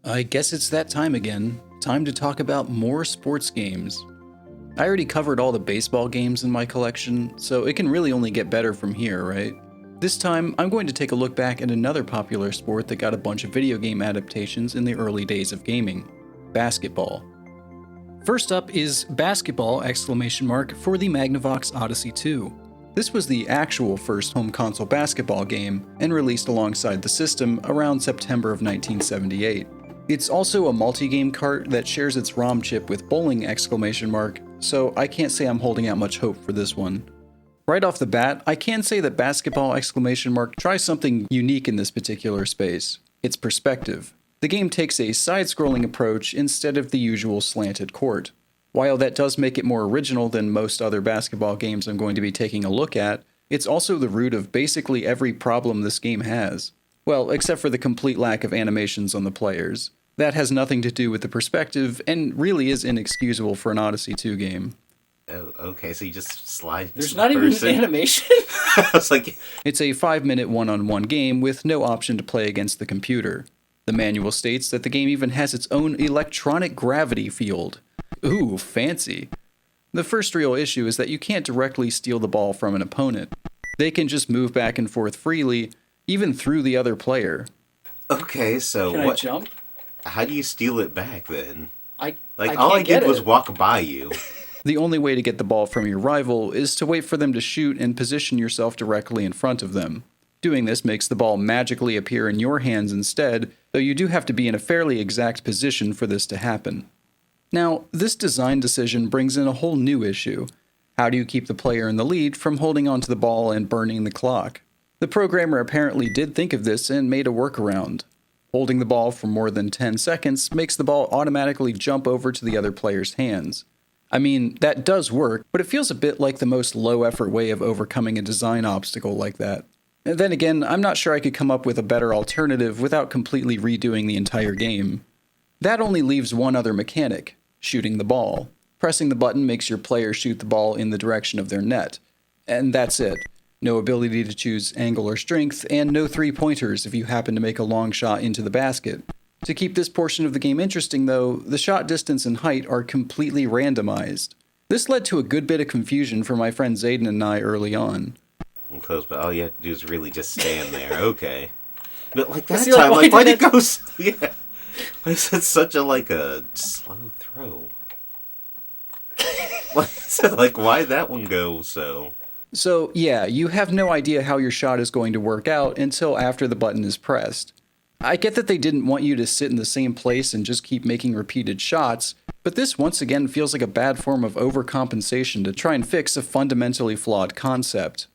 I guess it's that time again. Time to talk about more sports games. I already covered all the baseball games in my collection, so it can really only get better from here, right? This time, I'm going to take a look back at another popular sport that got a bunch of video game adaptations in the early days of gaming: basketball. First up is Basketball! For the Magnavox Odyssey 2. This was the actual first home console basketball game, and released alongside the system around September of 1978. It's also a multi-game cart that shares its ROM chip with bowling! So I can't say I'm holding out much hope for this one. Right off the bat, I can say that Basketball! Tries something unique in this particular space: its perspective. The game takes a side-scrolling approach instead of the usual slanted court. While that does make it more original than most other basketball games I'm going to be taking a look at, it's also the root of basically every problem this game has. Well, except for the complete lack of animations on the players. That has nothing to do with the perspective, and really is inexcusable for an Odyssey 2 game. Oh, okay, so you just slide. There's not even an animation? I was like, It's a 5-minute one-on-one game with no option to play against the computer. The manual states that the game even has its own electronic gravity field. Ooh, fancy. The first real issue is that you can't directly steal the ball from an opponent. They can just move back and forth freely, even through the other player. okay, so Can I jump? How do you steal it back then? I All I can't get did was it. walk by you. The only way to get the ball from your rival is to wait for them to shoot and position yourself directly in front of them. Doing this makes the ball magically appear in your hands instead, though you do have to be in a fairly exact position for this to happen. Now, this design decision brings in a whole new issue. How do you keep the player in the lead from holding onto the ball and burning the clock? The programmer apparently did think of this and made a workaround. Holding the ball for more than 10 seconds makes the ball automatically jump over to the other player's hands. I mean, that does work, but it feels a bit like the most low-effort way of overcoming a design obstacle like that. And then again, I'm not sure I could come up with a better alternative without completely redoing the entire game. That only leaves one other mechanic: shooting the ball. Pressing the button makes your player shoot the ball in the direction of their net. And that's it. No ability to choose angle or strength, and no three-pointers if you happen to make a long shot into the basket. To keep this portion of the game interesting, though, the shot distance and height are completely randomized. This led to a good bit of confusion for my friend Zayden and I early on. I'm close, but all you have to do is really just stand there. Okay. But like that See, like, time, why like, why did did it go yeah. Why is it such a slow throw? Like, why that one go so? So, yeah, you have no idea how your shot is going to work out until after the button is pressed. I get that they didn't want you to sit in the same place and just keep making repeated shots, but this once again feels like a bad form of overcompensation to try and fix a fundamentally flawed concept.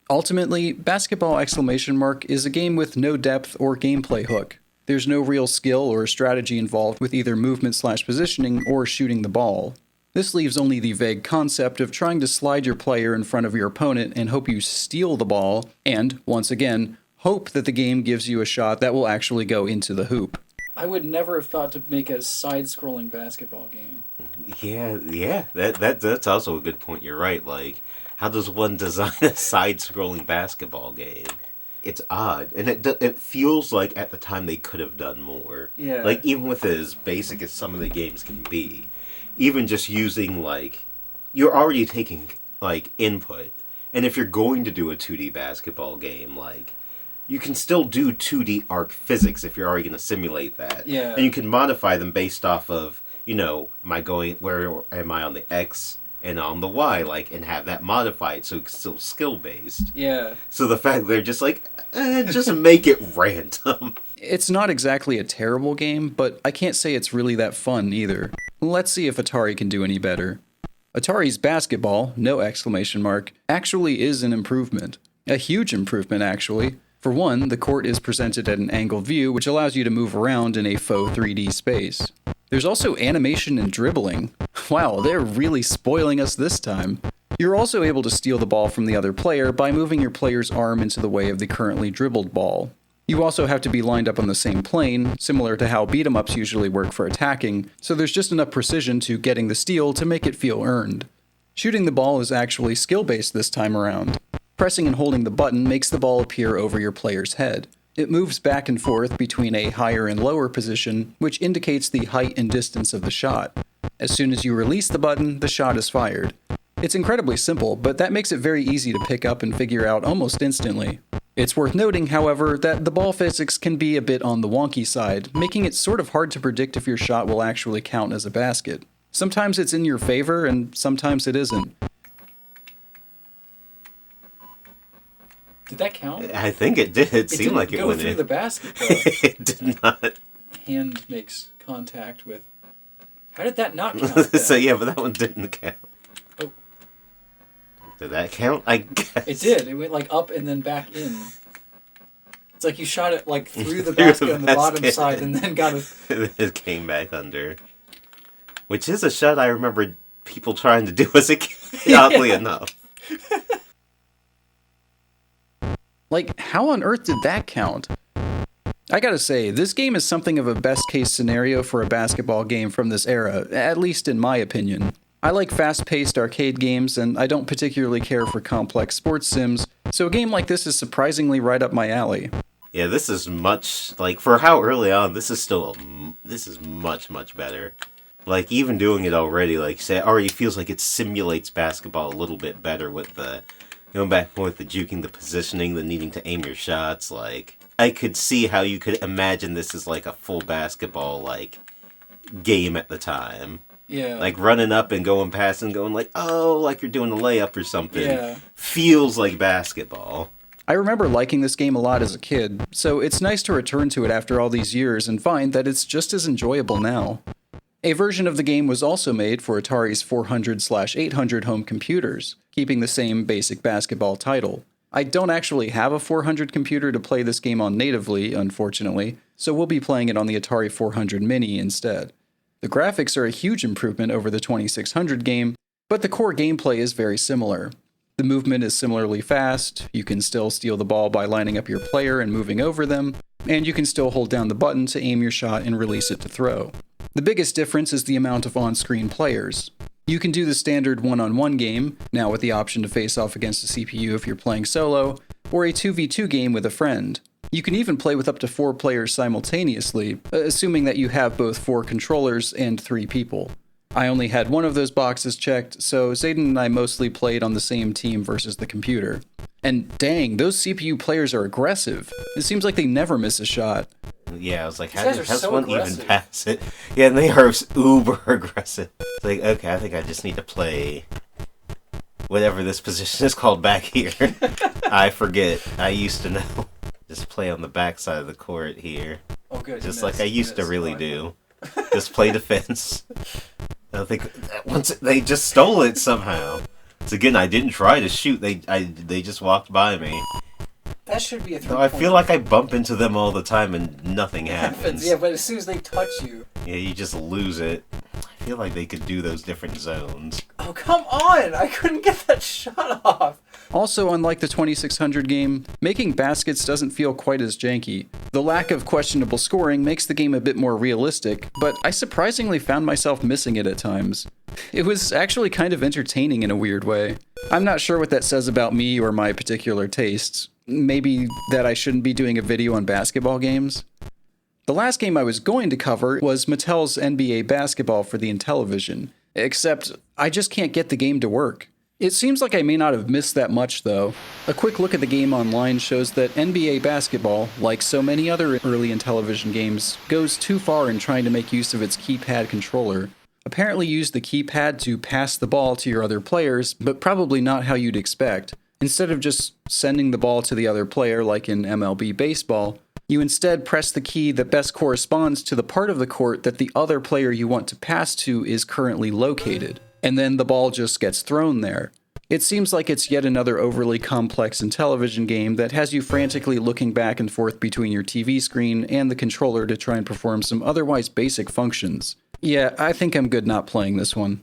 Ultimately, Basketball! Is a game with no depth or gameplay hook. There's no real skill or strategy involved with either movement/positioning or shooting the ball. This leaves only the vague concept of trying to slide your player in front of your opponent and hope you steal the ball, and, once again, hope that the game gives you a shot that will actually go into the hoop. I would never have thought to make a side-scrolling basketball game. Yeah. That's also a good point. You're right. Like, how does one design a side-scrolling basketball game? It's odd, and it feels like at the time they could have done more. Yeah. Like, even with as basic as some of the games can be, even just using, like, you're already taking, like, input. And if you're going to do a 2D basketball game, like, you can still do 2D arc physics if you're already going to simulate that. Yeah. And you can modify them based off of, where am I on the X and on the Y, like, and have that modified so it's still skill-based. Yeah. So the fact that they're just like, just make it random. It's not exactly a terrible game, but I can't say it's really that fun either. Let's see if Atari can do any better. Atari's Basketball! Actually is an improvement. A huge improvement, actually. For one, the court is presented at an angled view, which allows you to move around in a faux 3D space. There's also animation and dribbling. Wow, they're really spoiling us this time. You're also able to steal the ball from the other player by moving your player's arm into the way of the currently dribbled ball. You also have to be lined up on the same plane, similar to how beat-em-ups usually work for attacking, so there's just enough precision to getting the steal to make it feel earned. Shooting the ball is actually skill-based this time around. Pressing and holding the button makes the ball appear over your player's head. It moves back and forth between a higher and lower position, which indicates the height and distance of the shot. As soon as you release the button, the shot is fired. It's incredibly simple, but that makes it very easy to pick up and figure out almost instantly. It's worth noting, however, that the ball physics can be a bit on the wonky side, making it sort of hard to predict if your shot will actually count as a basket. Sometimes it's in your favor, and sometimes it isn't. Did that count? I think it did. It seemed like it went didn't go through in. the basket, though. It did not. Hand makes contact with... How did that not count? So yeah, but that one didn't count. Oh. Did that count? I guess. It did. It went like up and then back in. It's like you shot it like through the Through basket the on the bottom basket. side and then got it... It came back under. Which is a shot I remember people trying to do as a kid, oddly enough. Like, how on earth did that count? I gotta say, this game is something of a best-case scenario for a basketball game from this era, at least in my opinion. I like fast-paced arcade games, and I don't particularly care for complex sports sims, so a game like this is surprisingly right up my alley. Yeah, this is much, like, for how early on, this is much, much better. Like, even doing it already, like, say, it already feels like it simulates basketball a little bit better with the, going back and forth, the juking, the positioning, the needing to aim your shots, like, I could see how you could imagine this as, like, a full basketball, like, game at the time. Yeah. Like, running up and going past and going, like, oh, like you're doing a layup or something. Yeah. Feels like basketball. I remember liking this game a lot as a kid, so it's nice to return to it after all these years and find that it's just as enjoyable now. A version of the game was also made for Atari's 400/800 home computers, keeping the same basic basketball title. I don't actually have a 400 computer to play this game on natively, unfortunately, so we'll be playing it on the Atari 400 Mini instead. The graphics are a huge improvement over the 2600 game, but the core gameplay is very similar. The movement is similarly fast, you can still steal the ball by lining up your player and moving over them, and you can still hold down the button to aim your shot and release it to throw. The biggest difference is the amount of on-screen players. You can do the standard one-on-one game, now with the option to face off against a CPU if you're playing solo, or a 2v2 game with a friend. You can even play with up to 4 players simultaneously, assuming that you have both 4 controllers and 3 people. I only had one of those boxes checked, so Zayden and I mostly played on the same team versus the computer. And dang, those CPU players are aggressive. It seems like they never miss a shot. Yeah, I was like, These how guys does are so one aggressive. even pass it? Yeah, and they are uber aggressive. It's like, okay, I think I just need to play whatever this position is called back here. I forget. I used to know. Just play on the back side of the court here. Oh, good. Just like I used to really do. Just play defense. I don't think once they just stole it somehow. So again, I didn't try to shoot. They just walked by me. That should be a 3 So I feel like I bump into them all the time and nothing happens. Yeah, but as soon as they touch you... Yeah, you just lose it. I feel like they could do those different zones. Oh, come on! I couldn't get that shot off! Also, unlike the 2600 game, making baskets doesn't feel quite as janky. The lack of questionable scoring makes the game a bit more realistic, but I surprisingly found myself missing it at times. It was actually kind of entertaining in a weird way. I'm not sure what that says about me or my particular tastes. Maybe that I shouldn't be doing a video on basketball games? The last game I was going to cover was Mattel's NBA Basketball for the Intellivision, except I just can't get the game to work. It seems like I may not have missed that much, though. A quick look at the game online shows that NBA Basketball, like so many other early Intellivision games, goes too far in trying to make use of its keypad controller. Apparently use the keypad to pass the ball to your other players, but probably not how you'd expect. Instead of just sending the ball to the other player like in MLB baseball, you instead press the key that best corresponds to the part of the court that the other player you want to pass to is currently located, and then the ball just gets thrown there. It seems like it's yet another overly complex Intellivision game that has you frantically looking back and forth between your TV screen and the controller to try and perform some otherwise basic functions. Yeah, I think I'm good not playing this one.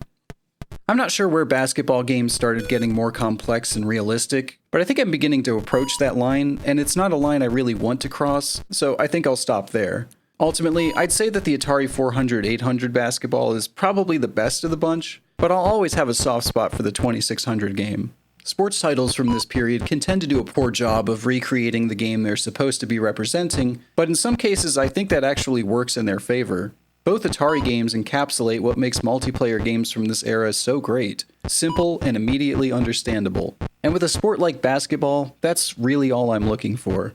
I'm not sure where basketball games started getting more complex and realistic, but I think I'm beginning to approach that line, and it's not a line I really want to cross, so I think I'll stop there. Ultimately, I'd say that the Atari 400/800 basketball is probably the best of the bunch, but I'll always have a soft spot for the 2600 game. Sports titles from this period can tend to do a poor job of recreating the game they're supposed to be representing, but in some cases I think that actually works in their favor. Both Atari games encapsulate what makes multiplayer games from this era so great: simple and immediately understandable. And with a sport like basketball, that's really all I'm looking for.